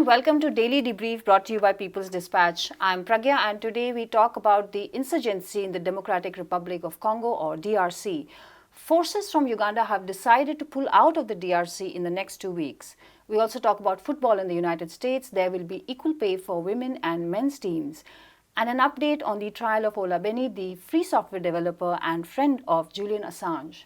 and welcome to Daily Debrief brought to you by People's Dispatch. I'm Pragya and today we talk about the insurgency in the Democratic Republic of Congo or DRC. Forces from Uganda have decided to pull out of the DRC in the next 2 weeks. We also talk about football in the United States. There will be equal pay for women and men's teams. And an update on the trial of Benni, the free software developer and friend of Julian Assange.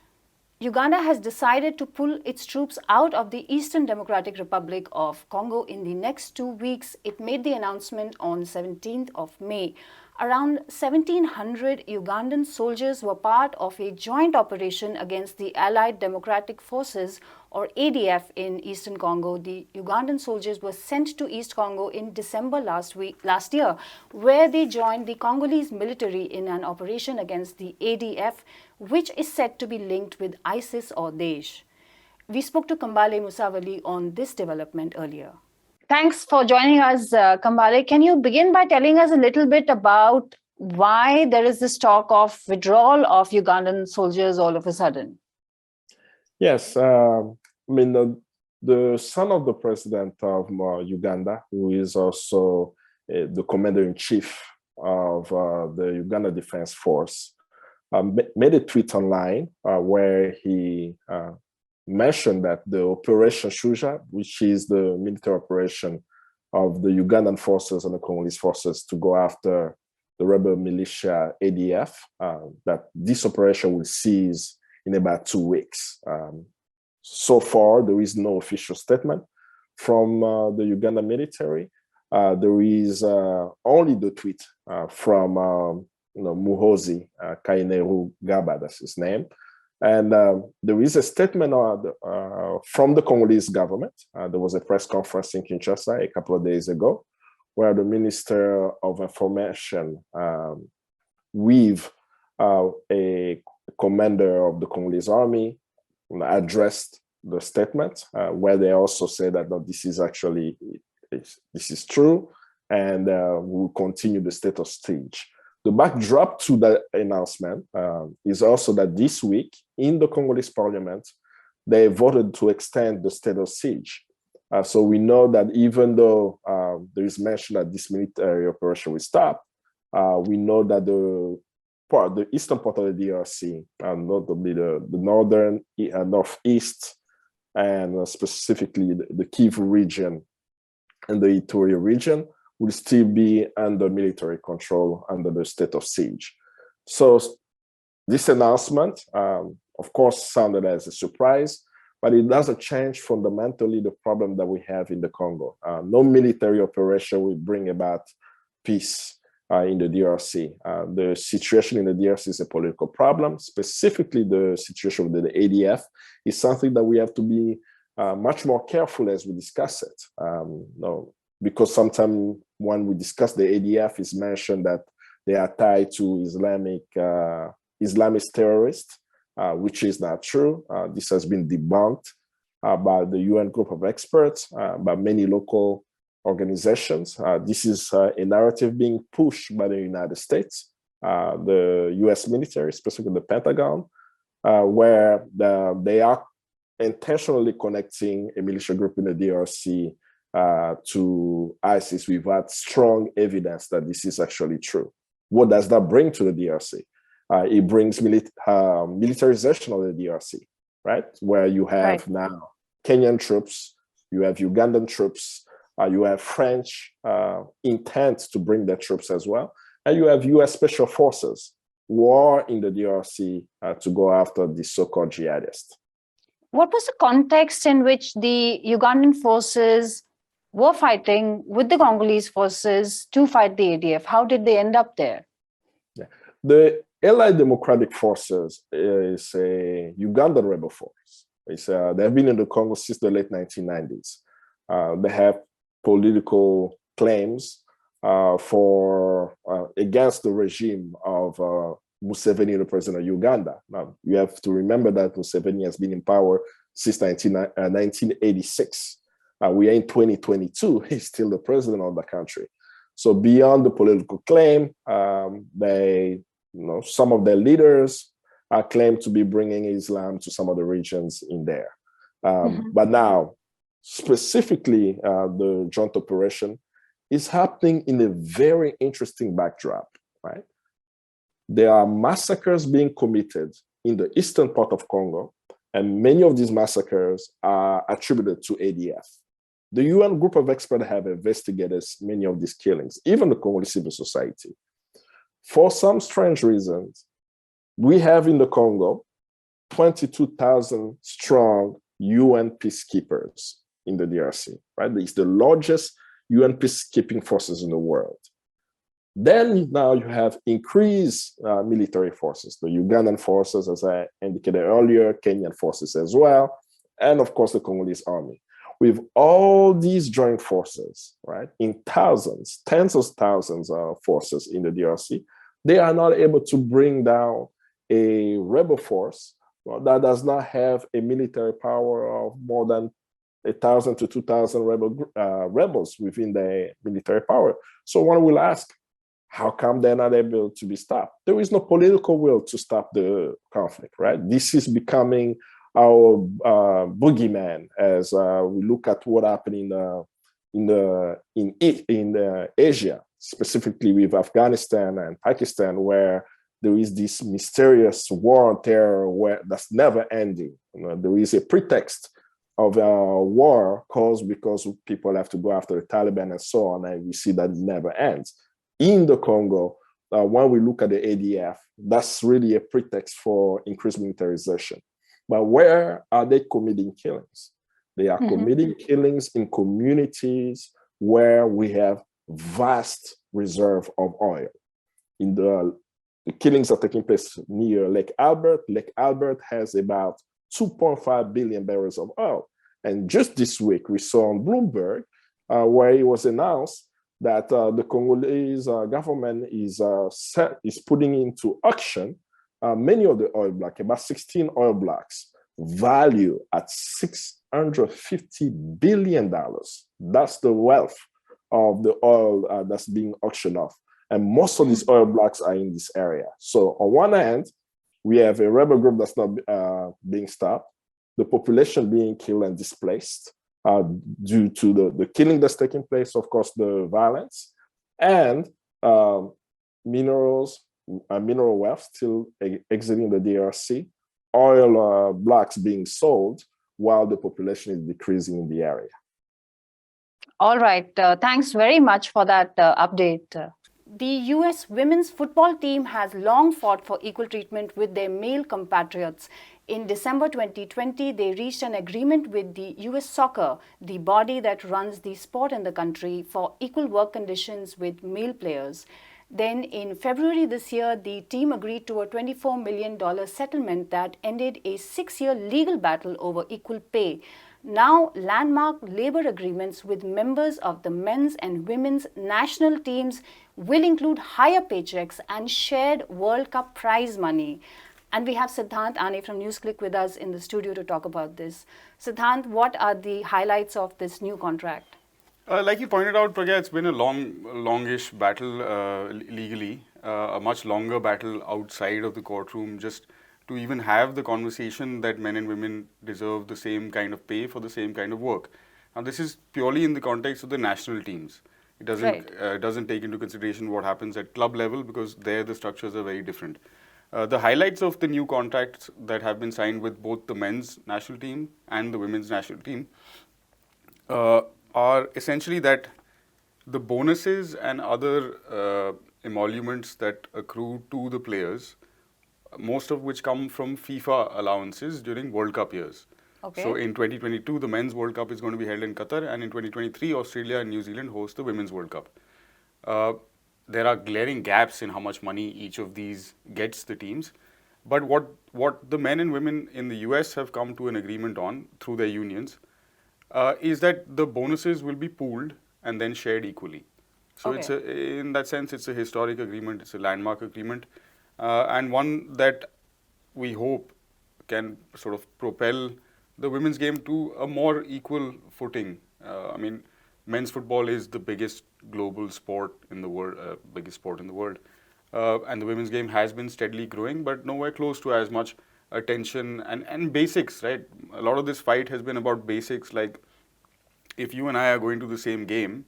Uganda has decided to pull its troops out of the Eastern Democratic Republic of Congo in the next 2 weeks. It made the announcement on 17th of May. Around 1,700 Ugandan soldiers were part of a joint operation against the Allied Democratic Forces or ADF in Eastern Congo. The Ugandan soldiers were sent to East Congo in December last year, where they joined the Congolese military in an operation against the ADF, which is said to be linked with ISIS or Daesh. We spoke to Kambale Musavali on this development earlier. Thanks for joining us, Kambale. Can you begin by telling us a little bit about why there is this talk of withdrawal of Ugandan soldiers all of a sudden? Yes, the son of the president of Uganda, who is also the commander-in-chief of the Uganda Defense Force, made a tweet online where he mentioned that the Operation Shuja, which is the military operation of the Ugandan forces and the Congolese forces to go after the rebel militia ADF, that this operation will cease in about 2 weeks. So far, there is no official statement from the Uganda military. There is only the tweet from Muhoozi Kaineru Gaba, that's his name. And there is a statement from the Congolese government. There was a press conference in Kinshasa a couple of days ago, where the Minister of Information with a commander of the Congolese army addressed the statement, where they also say that no, this is true, and we'll continue the state of siege. The backdrop to the announcement is also that this week in the Congolese parliament, they voted to extend the state of siege. So we know that even though there is mention that this military operation will stop, we know that the eastern part of the DRC, notably the northern, northeast, and specifically the Kivu region and the Ituri region, will still be under military control under the state of siege. So this announcement, of course, sounded as a surprise, but it doesn't change fundamentally the problem that we have in the Congo. No military operation will bring about peace in the DRC. The situation in the DRC is a political problem. Specifically, the situation with the ADF is something that we have to be much more careful as we discuss it. Because sometimes when we discuss the ADF, it's mentioned that they are tied to Islamist terrorists, which is not true. This has been debunked by the UN group of experts, by many local organizations. This is a narrative being pushed by the United States, the US military, specifically the Pentagon, where they are intentionally connecting a militia group in the DRC to ISIS without strong evidence that this is actually true. What does that bring to the DRC? It brings militarization of the DRC, right? Where you have now Kenyan troops, you have Ugandan troops, you have French intent to bring their troops as well, and you have US special forces who are in the DRC to go after the so-called jihadists. What was the context in which the Ugandan forces were fighting with the Congolese forces to fight the ADF? How did they end up there? Yeah. The Allied Democratic Forces is a Ugandan rebel force. They have been in the Congo since the late 1990s. They have political claims against the regime of Museveni, the president of Uganda. Now, you have to remember that Museveni has been in power since 1986. We are in 2022, he's still the president of the country. So beyond the political claim, some of their leaders claim to be bringing Islam to some of the regions in there. But now, specifically the joint operation, is happening in a very interesting backdrop, right? There are massacres being committed in the eastern part of Congo, and many of these massacres are attributed to ADF. The UN group of experts have investigated many of these killings, even the Congolese civil society. For some strange reasons, we have in the Congo 22,000 strong UN peacekeepers in the DRC, right? It's the largest UN peacekeeping forces in the world. Then now you have increased military forces, the Ugandan forces, as I indicated earlier, Kenyan forces as well, and of course the Congolese army. With all these joint forces, right, in thousands, tens of thousands of forces in the DRC, they are not able to bring down a rebel force that does not have a military power of more than 1,000 to 2,000 rebels within the military power. So one will ask, how come they're not able to be stopped? There is no political will to stop the conflict, right? This is becoming our boogeyman as we look at what happened in Asia, specifically with Afghanistan and Pakistan, where there is this mysterious war on terror that's never ending. There is a pretext of a war caused because people have to go after the Taliban and so on, and we see that it never ends. In the Congo, when we look at the ADF, that's really a pretext for increased militarization. But where are they committing killings? They are committing killings in communities where we have vast reserve of oil. In the killings are taking place near Lake Albert. Lake Albert has about 2.5 billion barrels of oil. And just this week, we saw on Bloomberg where it was announced that the Congolese government is putting into auction many of the oil blocks, about 16 oil blocks, valued at $650 billion. That's the wealth of the oil that's being auctioned off. And most of these oil blocks are in this area. So on one hand, we have a rebel group that's not being stopped, the population being killed and displaced due to the killing that's taking place, of course, the violence, and mineral wealth still exiting the DRC, oil blocks being sold while the population is decreasing in the area. All right. Thanks very much for that update. The US women's football team has long fought for equal treatment with their male compatriots. In December 2020, they reached an agreement with the US Soccer, the body that runs the sport in the country, for equal work conditions with male players. Then in February this year, the team agreed to a $24 million settlement that ended a 6-year legal battle over equal pay. Now, landmark labor agreements with members of the men's and women's national teams will include higher paychecks and shared World Cup prize money. And we have Siddhant Ane from NewsClick with us in the studio to talk about this. Siddhant, what are the highlights of this new contract? Like you pointed out, Pragya, it's been a longish battle legally, a much longer battle outside of the courtroom, just to even have the conversation that men and women deserve the same kind of pay for the same kind of work. Now, this is purely in the context of the national teams. It doesn't take into consideration what happens at club level, because there the structures are very different. The highlights of the new contracts that have been signed with both the men's national team and the women's national team are essentially that the bonuses and other emoluments that accrue to the players, most of which come from FIFA allowances during World Cup years. Okay. So in 2022, the Men's World Cup is going to be held in Qatar, and in 2023, Australia and New Zealand host the Women's World Cup. There are glaring gaps in how much money each of these gets the teams. But what the men and women in the US have come to an agreement on through their unions is that the bonuses will be pooled and then shared equally. So in that sense, it's a historic agreement, it's a landmark agreement, and one that we hope can sort of propel the women's game to a more equal footing. I mean, men's football is the biggest global sport in the world, and the women's game has been steadily growing, but nowhere close to as much attention and basics, right? A lot of this fight has been about basics like if you and I are going to the same game,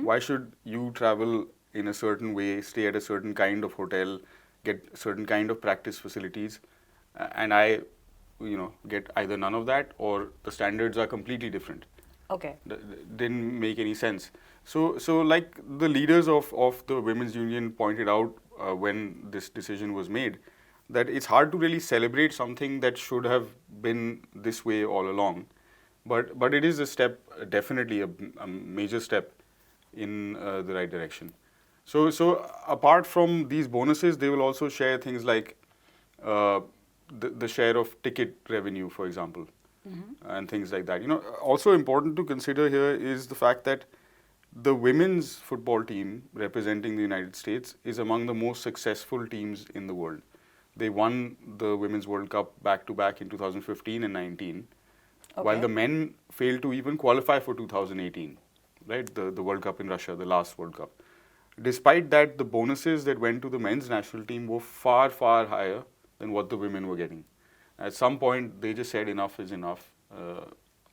why should you travel in a certain way, stay at a certain kind of hotel, get certain kind of practice facilities, and I, get either none of that or the standards are completely different. Okay. Didn't make any sense. So like the leaders of the women's union pointed out when this decision was made, that it's hard to really celebrate something that should have been this way all along. But it is a step, definitely a major step in the right direction. So apart from these bonuses, they will also share things like the share of ticket revenue, for example, and things like that. Also important to consider here is the fact that the women's football team representing the United States is among the most successful teams in the world. They won the Women's World Cup back to back in 2015 and 19, while the men failed to even qualify for 2018, right? The World Cup in Russia, the last World Cup. Despite that, the bonuses that went to the men's national team were far, far higher than what the women were getting. At some point, they just said enough is enough.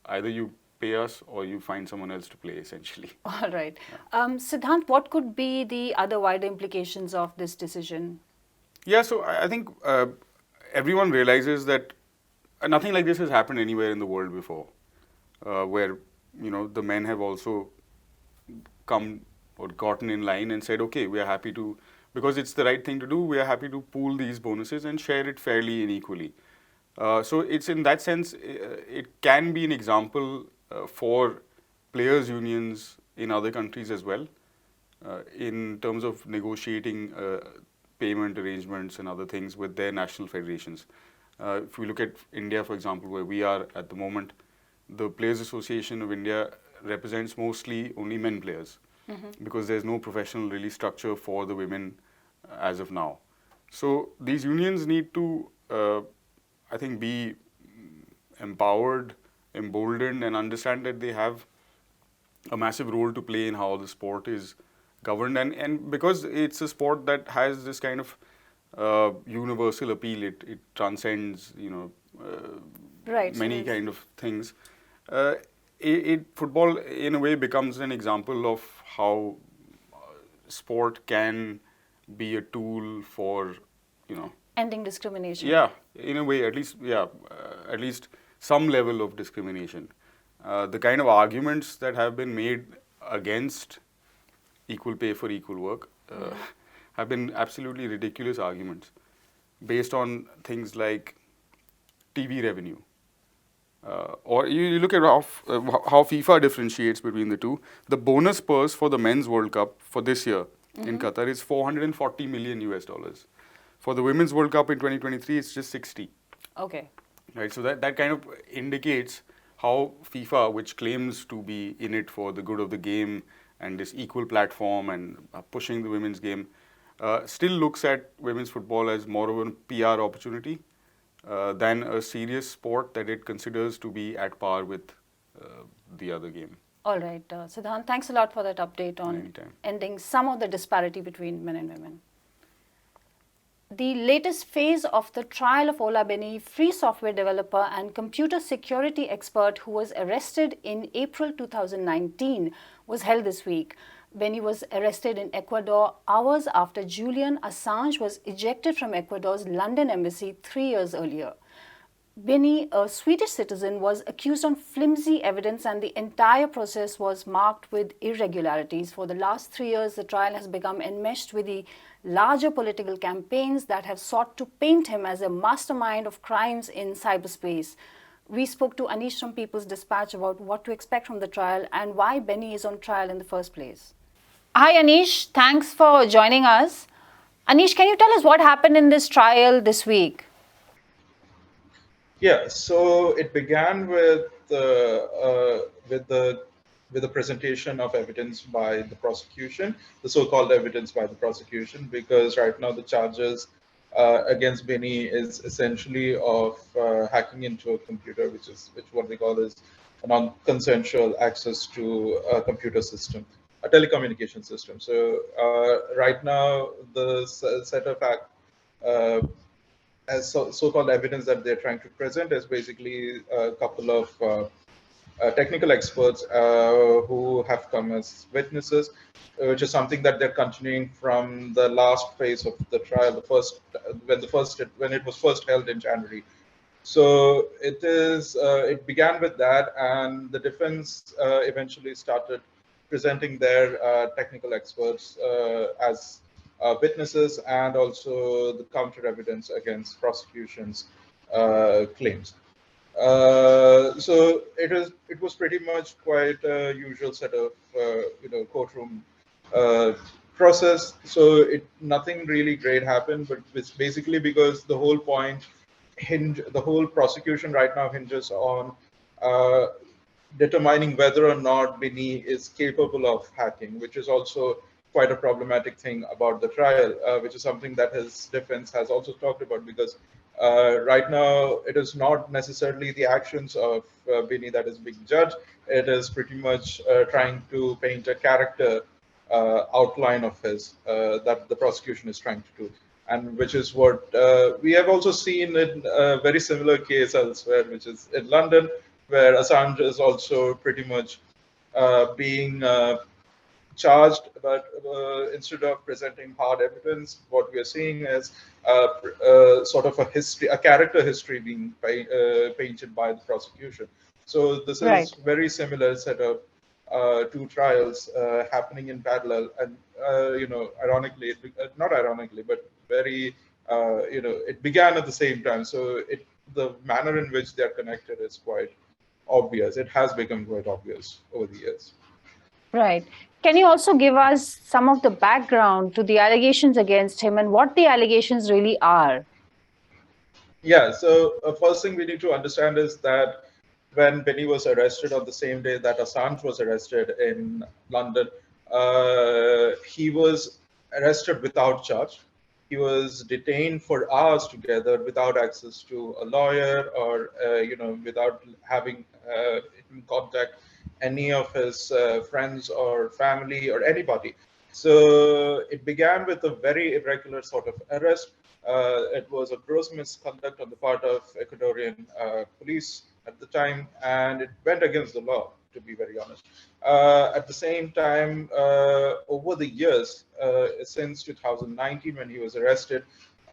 Either you pay us or you find someone else to play, essentially. All right. Siddhant, what could be the other wider implications of this decision? Yeah, so I think everyone realizes that nothing like this has happened anywhere in the world before, where the men have also come or gotten in line and said, okay, we are happy to, because it's the right thing to do, we are happy to pool these bonuses and share it fairly and equally. So it's in that sense, it can be an example for players' unions in other countries as well, in terms of negotiating payment arrangements and other things with their national federations. If we look at India, for example, where we are at the moment, the Players Association of India represents mostly only men players, because there's no professional really structure for the women as of now. So these unions need to, I think, be empowered, emboldened, and understand that they have a massive role to play in how the sport is governed. And because it's a sport that has this kind of universal appeal, it transcends, many kind of things. Football, in a way, becomes an example of how sport can be a tool for, ending discrimination. Yeah, in a way, at least some level of discrimination. The kind of arguments that have been made against equal pay for equal work have been absolutely ridiculous arguments based on things like TV revenue. Or you look at how FIFA differentiates between the two. The bonus purse for the Men's World Cup for this year in Qatar is $440 million US. For the Women's World Cup in 2023, it's just 60. Okay. Right, so that kind of indicates how FIFA, which claims to be in it for the good of the game and this equal platform and pushing the women's game, still looks at women's football as more of a PR opportunity than a serious sport that it considers to be at par with the other game. All right. Siddhant, thanks a lot for that update on Anytime. ending some of the disparity between men and women. The latest phase of the trial of Ola Benni, free software developer and computer security expert who was arrested in April 2019, was held this week. Benni was arrested in Ecuador hours after Julian Assange was ejected from Ecuador's London embassy 3 years earlier. Benni, a Swedish citizen, was accused on flimsy evidence and the entire process was marked with irregularities. For the last 3 years, the trial has become enmeshed with the larger political campaigns that have sought to paint him as a mastermind of crimes in cyberspace. We spoke to Anish from People's Dispatch about what to expect from the trial and why Benni is on trial in the first place. Hi Anish, thanks for joining us. Anish, can you tell us what happened in this trial this week? Yeah, so it began with the presentation of evidence by the prosecution, the so-called evidence by the prosecution, because right now the charges against Benni is essentially of hacking into a computer, which what they call is a non-consensual access to a computer system, a telecommunication system. So right now the set of as so-called evidence that they're trying to present is basically a couple of technical experts who have come as witnesses, which is something that they're continuing from the last phase of the trial, the first when it was first held in January. So it began with that, and the defense eventually started presenting their technical experts as witnesses, and also the counter evidence against prosecution's claims. So it was pretty much quite a usual set of courtroom uh, process. So nothing really great happened, but it's basically because the whole prosecution right now hinges on uh, determining whether or not Benni is capable of hacking, which is also quite a problematic thing about the trial, which is something that his defense has also talked about, because right now it is not necessarily the actions of Benni that is being judged. It is pretty much trying to paint a character outline of his that the prosecution is trying to do, and which is what we have also seen in a very similar case elsewhere, which is in London, where Assange is also pretty much being charged, but instead of presenting hard evidence, what we are seeing is sort of a character history being painted by the prosecution. So this is Right. very similar set of two trials happening in parallel, and ironically, not ironically, but very, it began at the same time. So the manner in which they are connected is quite obvious. It has become quite obvious over the years. Right. Can you also give us some of the background to the allegations against him and what the allegations really are? Yeah, so first thing we need to understand is that when Benny was arrested on the same day that Assange was arrested in London, he was arrested without charge. He was detained for hours together without access to a lawyer, or without having in contact any of his friends or family or anybody. So it began with a very irregular sort of arrest. It was a gross misconduct on the part of Ecuadorian police at the time, and it went against the law, to be very honest. At the same time, over the years, since 2019, when he was arrested,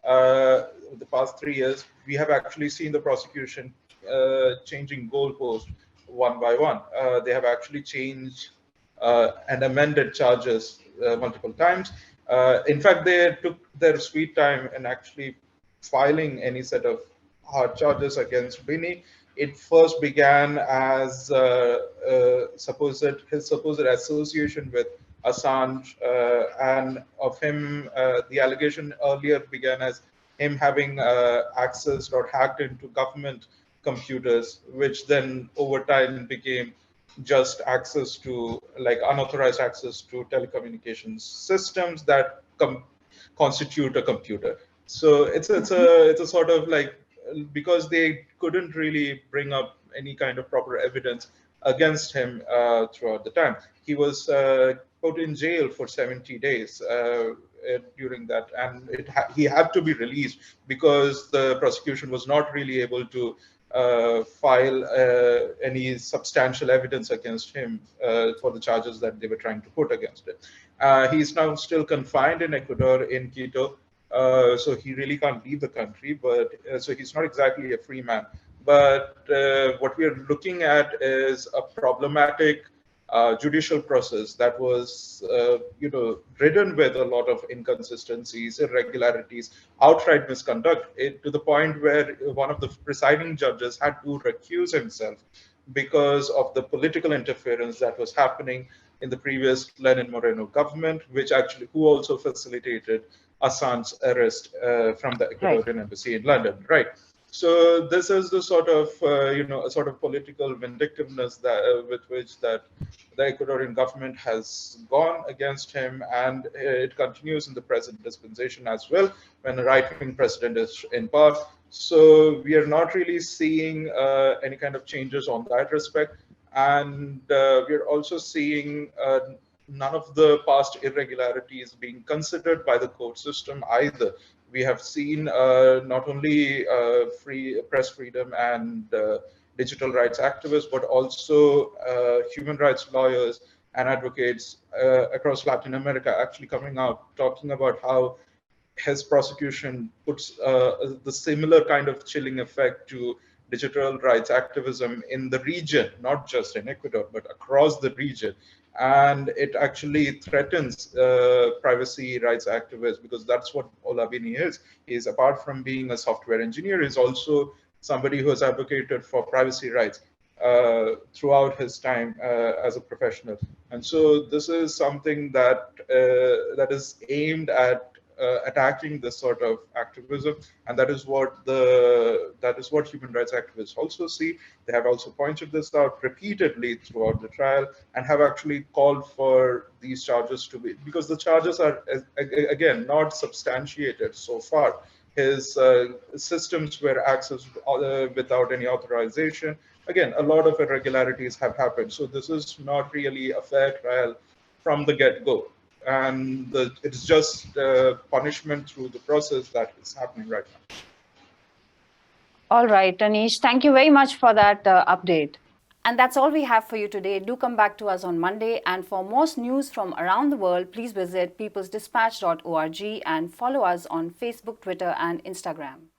the past 3 years, we have actually seen the prosecution changing goalposts one by one. They have actually changed and amended charges multiple times. In fact, they took their sweet time in actually filing any set of hard charges against Benny. It first began as his supposed association with Assange, and of him, the allegation earlier began as him having accessed or hacked into government computers, which then over time became just access to, like, unauthorized access to telecommunications systems that constitute a computer. So it's a sort of like, because they couldn't really bring up any kind of proper evidence against him throughout the time. He was put in jail for 70 days during that, and he had to be released because the prosecution was not really able to file any substantial evidence against him for the charges that they were trying to put against it. He's now still confined in Ecuador, in Quito, so he really can't leave the country, but so he's not exactly a free man. But what we are looking at is a problematic judicial process that was, ridden with a lot of inconsistencies, irregularities, outright misconduct, to the point where one of the presiding judges had to recuse himself because of the political interference that was happening in the previous Lenin Moreno government, who also facilitated Assange's arrest from the Right. Ecuadorian embassy in London, right? So this is the sort of a sort of political vindictiveness that with which that the Ecuadorian government has gone against him, and it continues in the present dispensation as well, when a right-wing president is in power. So we are not really seeing any kind of changes on that respect, and we're also seeing none of the past irregularities being considered by the court system either. We have seen not only free press freedom and digital rights activists, but also human rights lawyers and advocates across Latin America actually coming out, talking about how his prosecution puts the similar kind of chilling effect to digital rights activism in the region, not just in Ecuador, but across the region. And it actually threatens privacy rights activists, because that's what Olabini is. He's, apart from being a software engineer, is also somebody who has advocated for privacy rights throughout his time as a professional. And so this is something that that is aimed at attacking this sort of activism, and that is what human rights activists also see. They have also pointed this out repeatedly throughout the trial, and have actually called for these charges to be, because the charges are again not substantiated so far. His systems were accessed without any authorization. Again, a lot of irregularities have happened. So this is not really a fair trial from the get-go. And it's just punishment through the process that is happening right now. All right, Anish, thank you very much for that update. And that's all we have for you today. Do come back to us on Monday. And for more news from around the world, please visit peoplesdispatch.org and follow us on Facebook, Twitter, and Instagram.